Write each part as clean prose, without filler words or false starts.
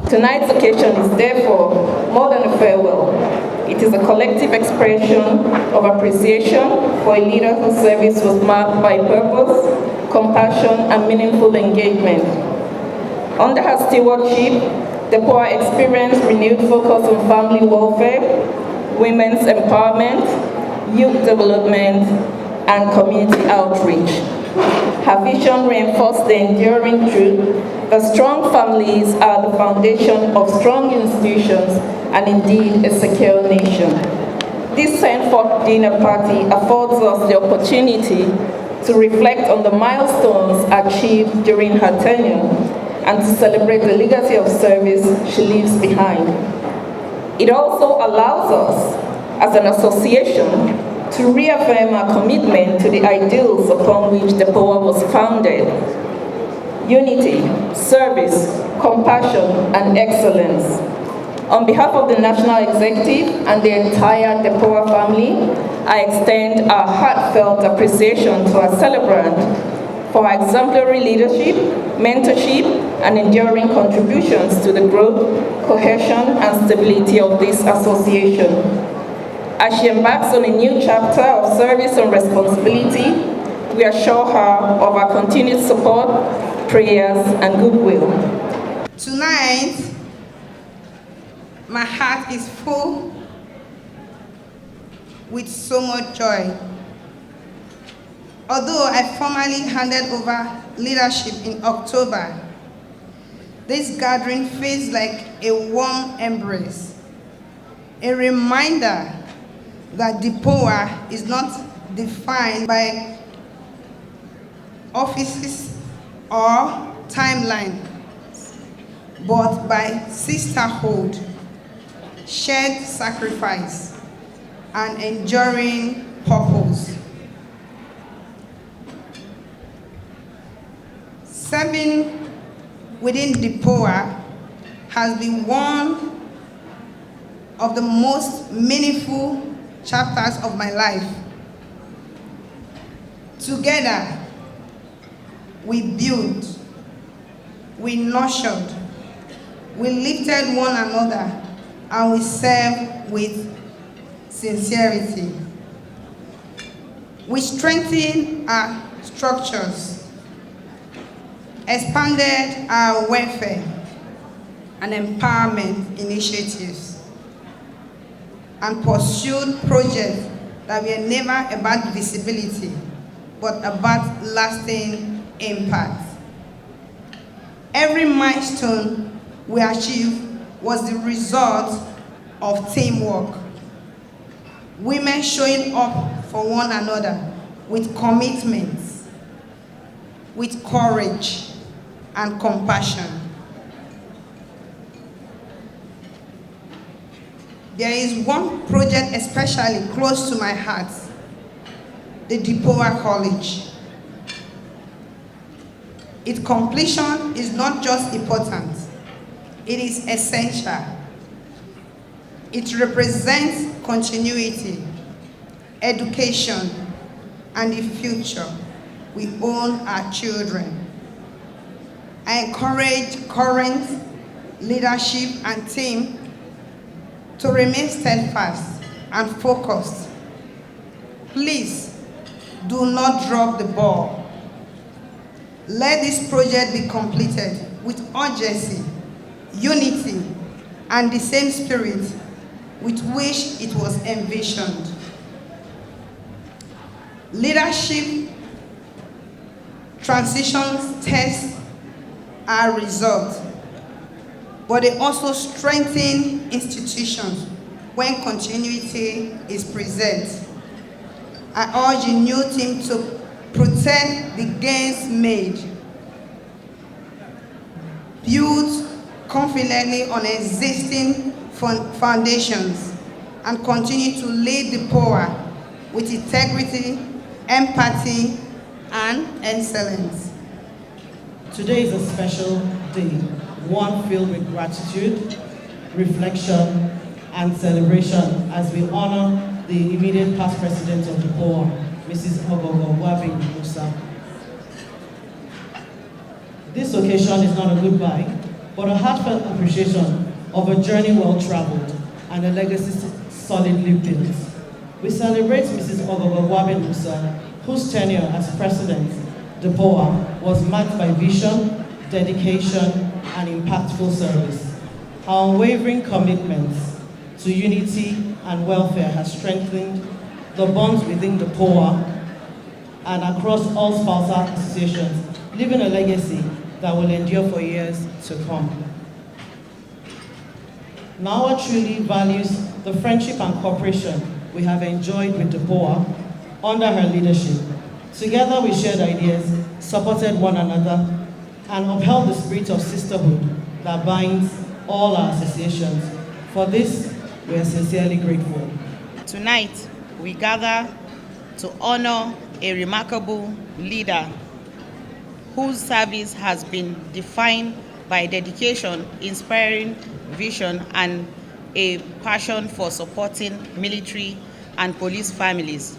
Tonight's occasion is therefore more than a farewell. It is a collective expression of appreciation for a leader whose service was marked by purpose, compassion, and meaningful engagement. Under her stewardship, Depowa experienced renewed focus on family welfare, women's empowerment, youth development, and community outreach. Her vision reinforced the enduring truth that strong families are the foundation of strong institutions and indeed a secure nation. This sent-forth dinner party affords us the opportunity to reflect on the milestones achieved during her tenure and to celebrate the legacy of service she leaves behind. It also allows us, as an association, to reaffirm our commitment to the ideals upon which Depowa was founded: unity, service, compassion, and excellence. On behalf of the National Executive and the entire Depowa family, I extend our heartfelt appreciation to our celebrant for her exemplary leadership, mentorship, and enduring contributions to the growth, cohesion, and stability of this association. As she embarks on a new chapter of service and responsibility, we assure her of our continued support, prayers, and goodwill. Tonight, my heart is full with so much joy. Although I formally handed over leadership in October, this gathering feels like a warm embrace, a reminder that Depowa is not defined by offices or timeline, but by sisterhood, shared sacrifice, and enduring purpose. Serving within Depowa has been one of the most meaningful chapters of my life. Together, we built, we nurtured, we lifted one another, and we served with sincerity. We strengthened our structures, expanded our welfare and empowerment initiatives, and pursued projects that were never about visibility, but about lasting impact. Every milestone we achieved was the result of teamwork. Women showing up for one another with commitment, with courage and compassion. There is one project especially close to my heart, the Depowa College. Its completion is not just important, it is essential. It represents continuity, education, and the future we owe our children. I encourage current leadership and team to remain steadfast and focused. Please do not drop the ball. Let this project be completed with urgency, unity, and the same spirit with which it was envisioned. Leadership transitions test our results, but they also strengthen institutions when continuity is present. I urge the new team to protect the gains made, build confidently on existing foundations, and continue to lead Depowa with integrity, empathy, and excellence. Today is a special day, one filled with gratitude, reflection, and celebration as we honor the immediate past president of Depowa, Mrs. Oghogho, Musa. This occasion is not a goodbye, but a heartfelt appreciation of a journey well traveled and a legacy solidly built. We celebrate Mrs. Oghogho Musa, whose tenure as President, Depowa, was marked by vision, dedication, and impactful service. Our unwavering commitments to unity and welfare has strengthened the bonds within Depowa and across all spousal associations, leaving a legacy that will endure for years to come. NAWA truly values the friendship and cooperation we have enjoyed with Depowa under her leadership. Together we shared ideas, supported one another, and upheld the spirit of sisterhood that binds all our associations. For this, we are sincerely grateful. Tonight, we gather to honor a remarkable leader whose service has been defined by dedication, inspiring vision, and a passion for supporting military and police families.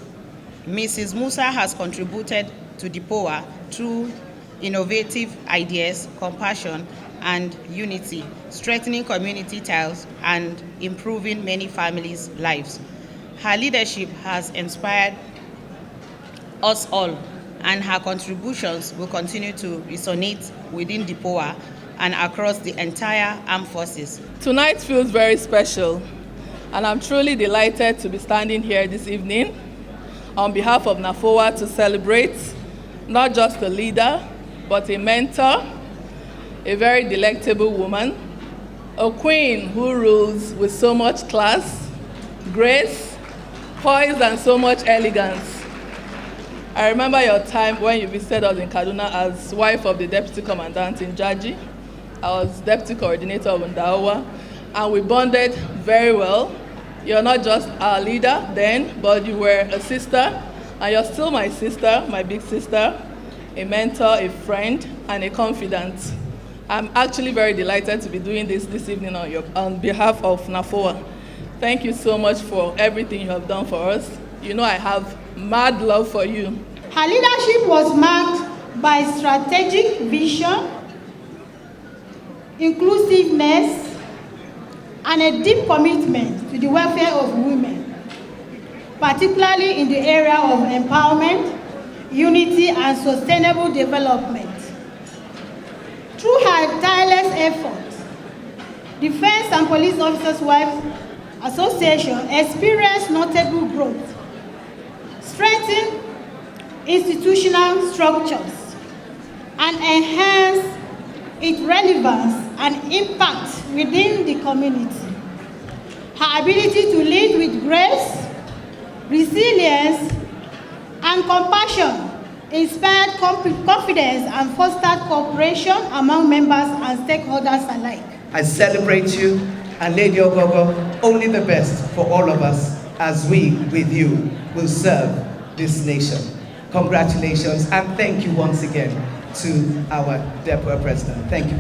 Mrs. Musa has contributed to Depowa through innovative ideas, compassion, and unity, strengthening community ties and improving many families' lives. Her leadership has inspired us all, and her contributions will continue to resonate within Depowa and across the entire armed forces. Tonight feels very special, and I'm truly delighted to be standing here this evening on behalf of NAFOA to celebrate not just a leader, but a mentor, a very delectable woman, a queen who rules with so much class, grace, poise, and so much elegance. I remember your time when you visited us in Kaduna as wife of the deputy commandant in Jaji. I was deputy coordinator of Ndawa, and we bonded very well. You're not just our leader then, but you were a sister, and you're still my sister, my big sister, a mentor, a friend, and a confidant. I'm actually very delighted to be doing this evening on behalf of NAFOA. Thank you so much for everything you have done for us. You know I have mad love for you. Her leadership was marked by strategic vision, inclusiveness, and a deep commitment to the welfare of women, particularly in the area of empowerment, unity, and sustainable development. Through her tireless efforts, Defense and Police Officers' Wives Association experienced notable growth, strengthened institutional structures, and enhanced its relevance and impact within the community. Her ability to lead with grace, resilience, and compassion inspired confidence and fostered cooperation among members and stakeholders alike. I celebrate you, and Lady Oghogho, only the best for all of us as we, with you, will serve this nation. Congratulations, and thank you once again to our Depowa President. Thank you.